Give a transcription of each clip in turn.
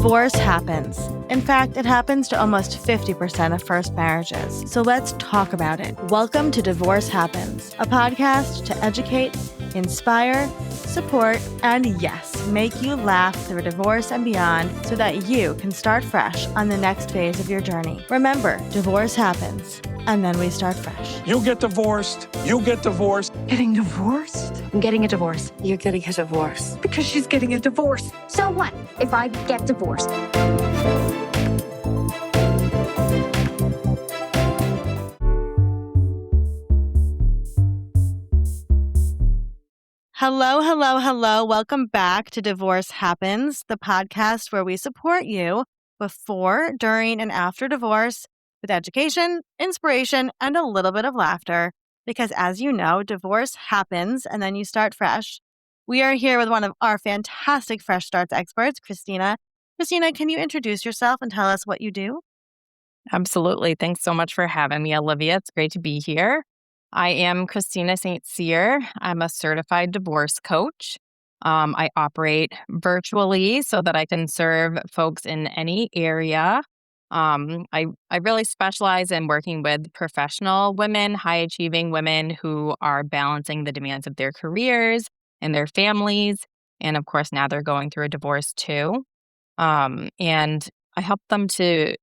Divorce happens. In fact, it happens to almost 50% of first marriages. So let's talk about it. Welcome to Divorce Happens, a podcast to educate, inspire, support, and yes, make you laugh through divorce and beyond so that you can start fresh on the next phase of your journey. Remember, divorce happens, and then we start fresh. You get divorced. You get divorced. Getting divorced? I'm getting a divorce. You're getting a divorce. Because she's getting a divorce. So what if I get divorced? Hello, hello, hello. Welcome back to Divorce Happens, the podcast where we support you before, during, and after divorce with education, inspiration, and a little bit of laughter. Because as you know, divorce happens and then you start fresh. We are here with one of our fantastic Fresh Starts experts, Kristina. Kristina, can you introduce yourself and tell us what you do? Absolutely. Thanks so much for having me, Olivia. It's great to be here. I am Kristina St. Cyr. I'm a certified divorce coach. I operate virtually so that I can serve folks in any area. I really specialize in working with professional women, high-achieving women who are balancing the demands of their careers and their families. And of course, now they're going through a divorce too. And I help them to,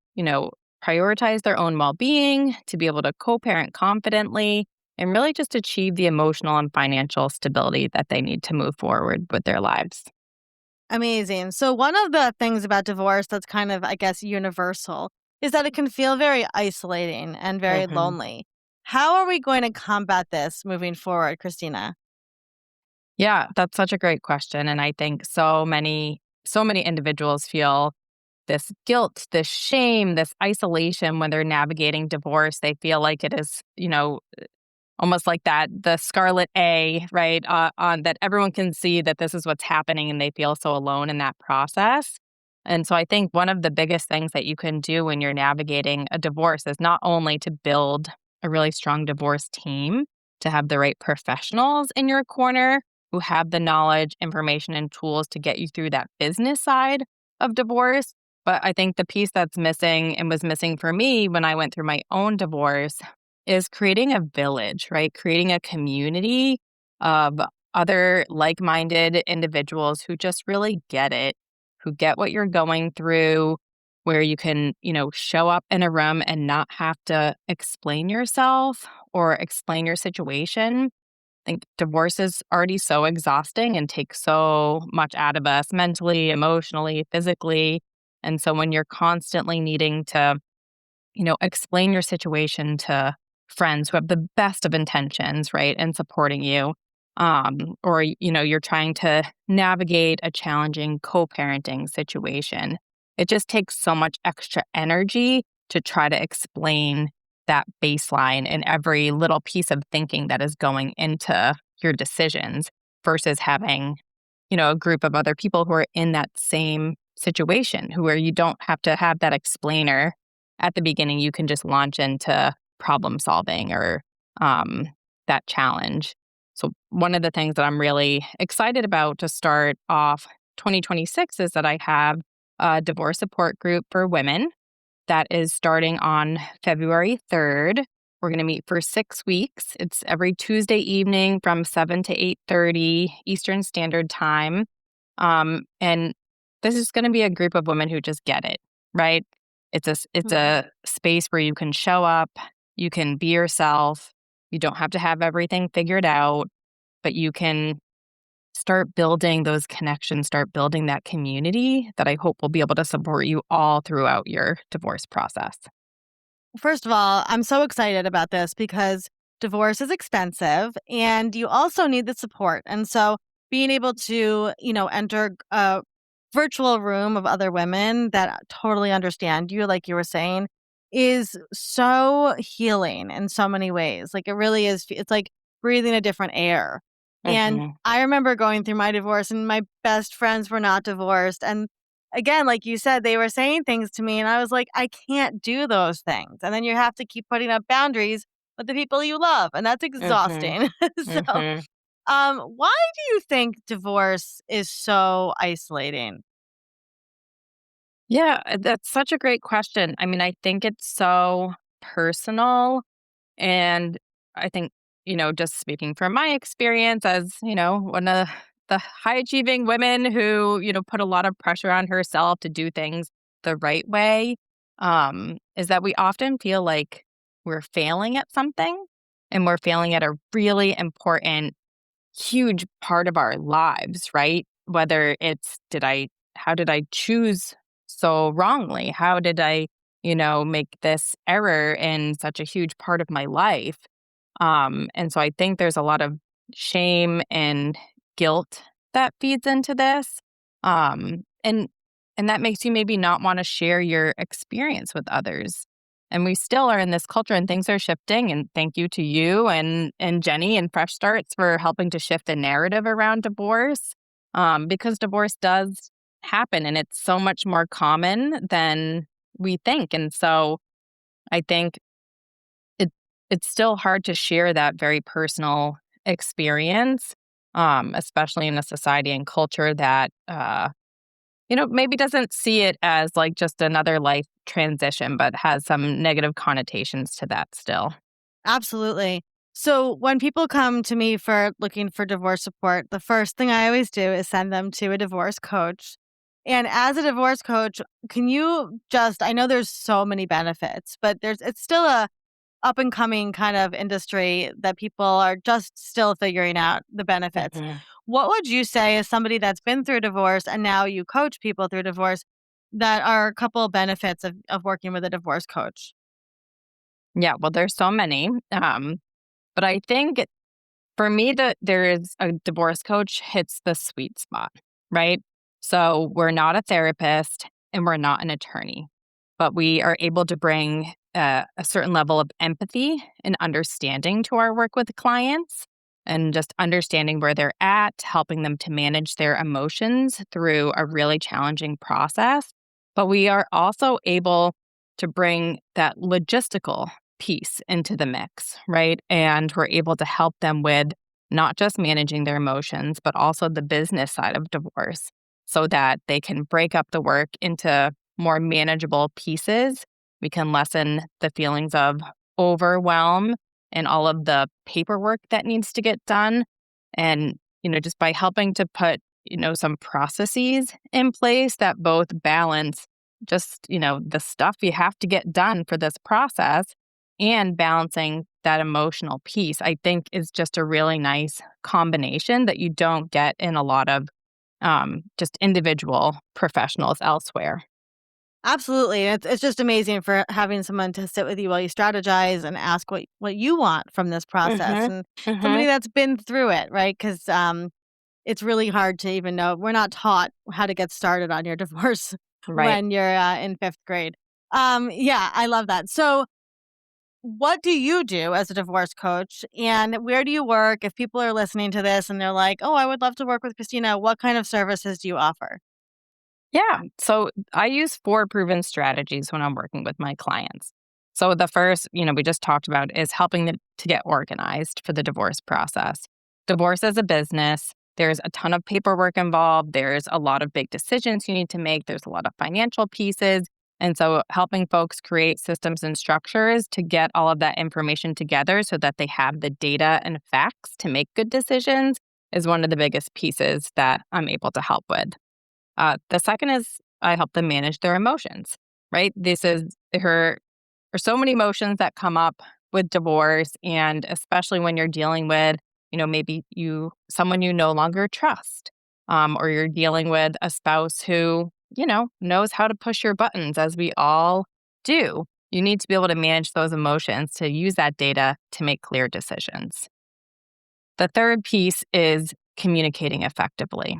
prioritize their own well-being, to be able to co-parent confidently, and really just achieve the emotional and financial stability that they need to move forward with their lives. Amazing. So one of the things about divorce that's kind of, I guess, universal is that it can feel very isolating and very lonely. How are we going to combat this moving forward, Kristina? Yeah, that's such a great question. And I think so many individuals feel this guilt, this shame, this isolation when they're navigating divorce. They feel like it is, almost like the scarlet A, right? On that everyone can see that this is what's happening and they feel so alone in that process. And so I think one of the biggest things that you can do when you're navigating a divorce is not only to build a really strong divorce team, to have the right professionals in your corner who have the knowledge, information, and tools to get you through that business side of divorce. But I think the piece that's missing and was missing for me when I went through my own divorce is creating a village, right? Creating a community of other like-minded individuals who just really get it, who get what you're going through, where you can, show up in a room and not have to explain yourself or explain your situation. I think divorce is already so exhausting and takes so much out of us mentally, emotionally, physically. And so when you're constantly needing to, explain your situation to friends who have the best of intentions, right, and supporting you, or, you're trying to navigate a challenging co-parenting situation, it just takes so much extra energy to try to explain that baseline and every little piece of thinking that is going into your decisions versus having, a group of other people who are in that same situation, where you don't have to have that explainer at the beginning. You can just launch into problem solving or that challenge. So one of the things that I'm really excited about to start off 2026 is that I have a divorce support group for women that is starting on February 3rd. We're going to meet for 6 weeks. It's every Tuesday evening from 7 to 8:30 Eastern Standard Time. And this is going to be a group of women who just get it, right? It's a space where you can show up, you can be yourself, you don't have to have everything figured out, but you can start building those connections, start building that community that I hope will be able to support you all throughout your divorce process. First of all, I'm so excited about this because divorce is expensive and you also need the support. And so being able to, enter a virtual room of other women that totally understand you, like you were saying, is so healing in so many ways. Like it really is. It's like breathing a different air. And I remember going through my divorce and my best friends were not divorced. And again, like you said, they were saying things to me and I was like, I can't do those things. And then you have to keep putting up boundaries with the people you love. And that's exhausting. So why do you think divorce is so isolating? Yeah, that's such a great question. I mean, I think it's so personal. And I think, just speaking from my experience as, one of the high achieving women who, put a lot of pressure on herself to do things the right way, is that we often feel like we're failing at something and we're failing at a really important huge part of our lives, right? Whether it's how did I choose so wrongly? How did I, make this error in such a huge part of my life? And so I think there's a lot of shame and guilt that feeds into this. And that makes you maybe not want to share your experience with others. And we still are in this culture and things are shifting. And thank you to you and Jenny and Fresh Starts for helping to shift the narrative around divorce. Because divorce does happen and it's so much more common than we think. And so I think it it's still hard to share that very personal experience, especially in a society and culture that maybe doesn't see it as like just another life transition, but has some negative connotations to that still. Absolutely. So when people come to me for looking for divorce support, the first thing I always do is send them to a divorce coach. And as a divorce coach, can you just I know there's so many benefits, but it's still a up and coming kind of industry that people are just still figuring out the benefits. Mhm. What would you say as somebody that's been through divorce and now you coach people through divorce that are a couple of benefits of working with a divorce coach? Yeah, well, there's so many. But I think for me, that there is a divorce coach hits the sweet spot, right? So we're not a therapist and we're not an attorney, but we are able to bring a certain level of empathy and understanding to our work with clients and just understanding where they're at, helping them to manage their emotions through a really challenging process. But we are also able to bring that logistical piece into the mix, right? And we're able to help them with not just managing their emotions, but also the business side of divorce so that they can break up the work into more manageable pieces. We can lessen the feelings of overwhelm and all of the paperwork that needs to get done. And, just by helping to put, some processes in place that both balance just, the stuff you have to get done for this process and balancing that emotional piece, I think is just a really nice combination that you don't get in a lot of just individual professionals elsewhere. Absolutely. It's just amazing for having someone to sit with you while you strategize and ask what you want from this process Mhm. and somebody Mhm. that's been through it, right? Because it's really hard to even know. We're not taught how to get started on your divorce Right. when you're in fifth grade. Yeah, I love that. So, what do you do as a divorce coach, and where do you work? If people are listening to this and they're like, "Oh, I would love to work with Christina," what kind of services do you offer? Yeah. So I use four proven strategies when I'm working with my clients. So the first, we just talked about is helping them to get organized for the divorce process. Divorce is a business. There's a ton of paperwork involved. There's a lot of big decisions you need to make. There's a lot of financial pieces. And so helping folks create systems and structures to get all of that information together so that they have the data and facts to make good decisions is one of the biggest pieces that I'm able to help with. The second is I help them manage their emotions, right? This is her there's so many emotions that come up with divorce, and especially when you're dealing with, maybe someone you no longer trust, or you're dealing with a spouse who, knows how to push your buttons, as we all do. You need to be able to manage those emotions to use that data to make clear decisions. The third piece is communicating effectively.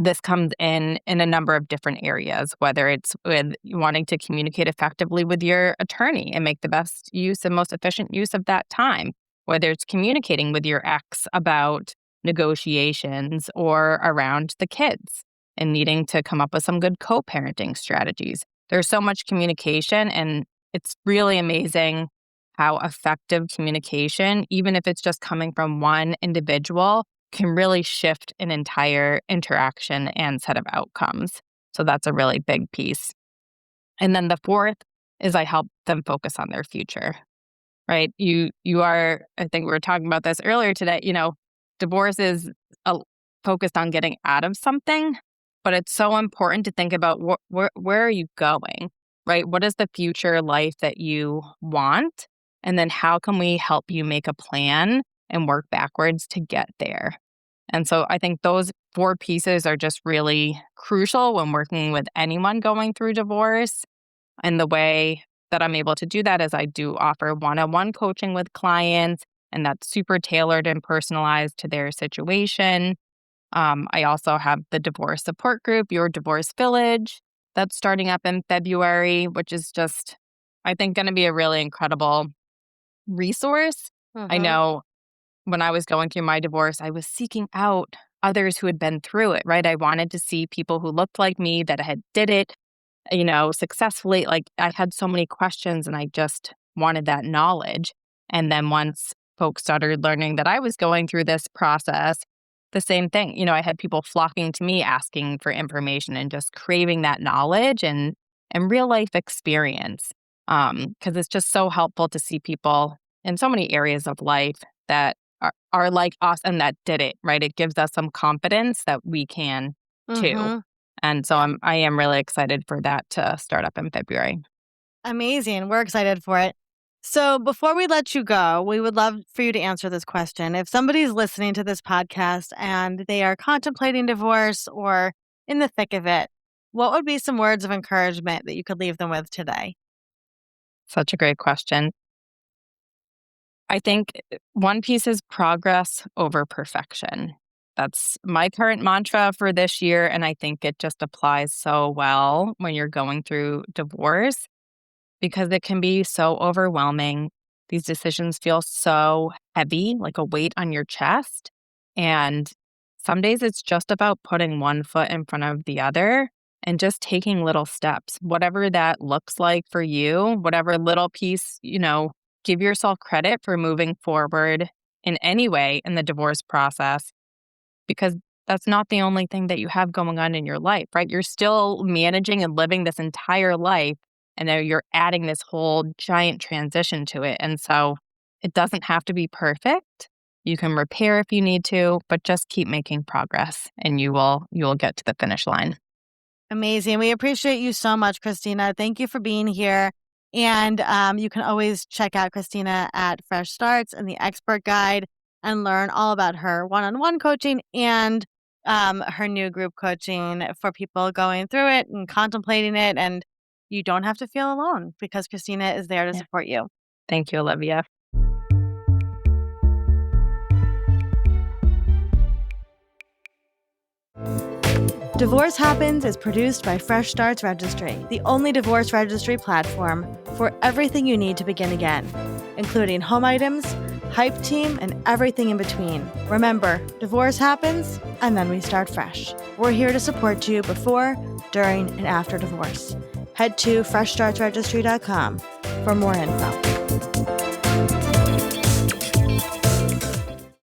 This comes in a number of different areas, whether it's with wanting to communicate effectively with your attorney and make the best use and most efficient use of that time, whether it's communicating with your ex about negotiations or around the kids and needing to come up with some good co-parenting strategies. There's so much communication, and it's really amazing how effective communication, even if it's just coming from one individual, can really shift an entire interaction and set of outcomes. So that's a really big piece. And then the fourth is I help them focus on their future, right? You are, I think we were talking about this earlier today, divorce is focused on getting out of something, but it's so important to think about where are you going, right? What is the future life that you want? And then how can we help you make a plan and work backwards to get there? And so I think those four pieces are just really crucial when working with anyone going through divorce. And the way that I'm able to do that is I do offer one-on-one coaching with clients, and that's super tailored and personalized to their situation. I also have the divorce support group, Your Divorce Village, that's starting up in February, which is just, I think, going to be a really incredible resource. I Mm-hmm. know when I was going through my divorce, I was seeking out others who had been through it, right? I wanted to see people who looked like me that had did it, successfully. Like I had so many questions and I just wanted that knowledge. And then once folks started learning that I was going through this process, the same thing. I had people flocking to me asking for information and just craving that knowledge and real life experience. Because it's just so helpful to see people in so many areas of life that are like us and that did it, right? It gives us some confidence that we can too. Mm-hmm. And so I am really excited for that to start up in February. Amazing. We're excited for it. So before we let you go, we would love for you to answer this question. If somebody's listening to this podcast and they are contemplating divorce or in the thick of it, what would be some words of encouragement that you could leave them with today? Such a great question. I think one piece is progress over perfection. That's my current mantra for this year. And I think it just applies so well when you're going through divorce because it can be so overwhelming. These decisions feel so heavy, like a weight on your chest. And some days it's just about putting one foot in front of the other and just taking little steps, whatever that looks like for you, whatever little piece, give yourself credit for moving forward in any way in the divorce process because that's not the only thing that you have going on in your life, right? You're still managing and living this entire life, and now you're adding this whole giant transition to it. And so it doesn't have to be perfect. You can repair if you need to, but just keep making progress and you will get to the finish line. Amazing. We appreciate you so much, Kristina. Thank you for being here. And you can always check out Kristina at Fresh Starts and the Expert Guide and learn all about her one-on-one coaching and her new group coaching for people going through it and contemplating it. And you don't have to feel alone because Kristina is there to Yeah. support you. Thank you, Olivia. Divorce Happens is produced by Fresh Starts Registry, the only divorce registry platform for everything you need to begin again, including home items, hype team, and everything in between. Remember, divorce happens, and then we start fresh. We're here to support you before, during, and after divorce. Head to freshstartsregistry.com for more info.